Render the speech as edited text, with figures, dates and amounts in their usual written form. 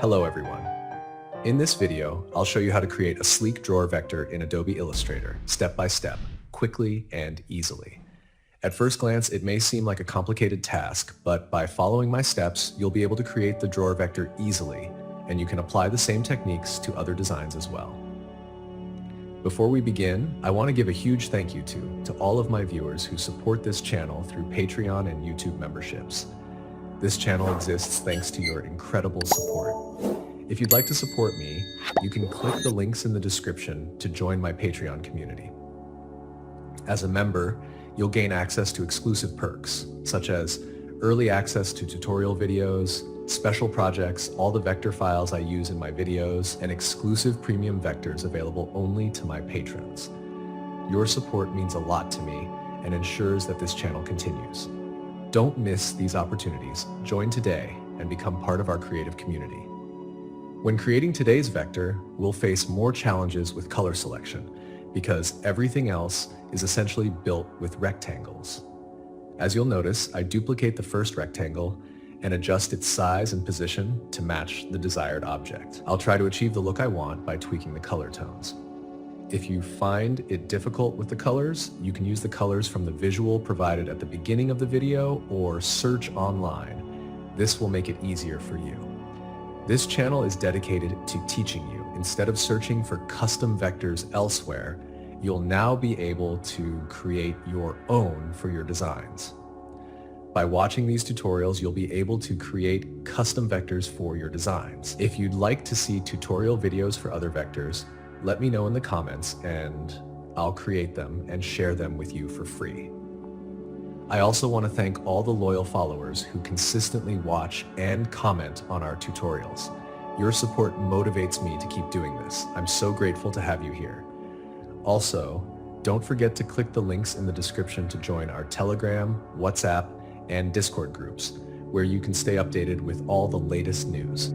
Hello everyone. In this video, I'll show you how to create a sleek drawer vector in Adobe Illustrator, step by step, quickly and easily. At first glance, it may seem like a complicated task, but by following my steps, you'll be able to create the drawer vector easily, and you can apply the same techniques to other designs as well. Before we begin, I want to give a huge thank you to all of my viewers who support this channel through Patreon and YouTube memberships. This channel exists thanks to your incredible support. If you'd like to support me, you can click the links in the description to join my Patreon community. As a member, you'll gain access to exclusive perks, such as early access to tutorial videos, special projects, all the vector files I use in my videos, and exclusive premium vectors available only to my patrons. Your support means a lot to me and ensures that this channel continues. Don't miss these opportunities. Join today and become part of our creative community. When creating today's vector, we'll face more challenges with color selection because everything else is essentially built with rectangles. As you'll notice, I duplicate the first rectangle and adjust its size and position to match the desired object. I'll try to achieve the look I want by tweaking the color tones. If you find it difficult with the colors, you can use the colors from the visual provided at the beginning of the video or search online. This will make it easier for you. This channel is dedicated to teaching you. Instead of searching for custom vectors elsewhere, you'll now be able to create your own for your designs. By watching these tutorials, you'll be able to create custom vectors for your designs. If you'd like to see tutorial videos for other vectors, let me know in the comments and I'll create them and share them with you for free. I also want to thank all the loyal followers who consistently watch and comment on our tutorials. Your support motivates me to keep doing this. I'm so grateful to have you here. Also, don't forget to click the links in the description to join our Telegram, WhatsApp, and Discord groups, where you can stay updated with all the latest news.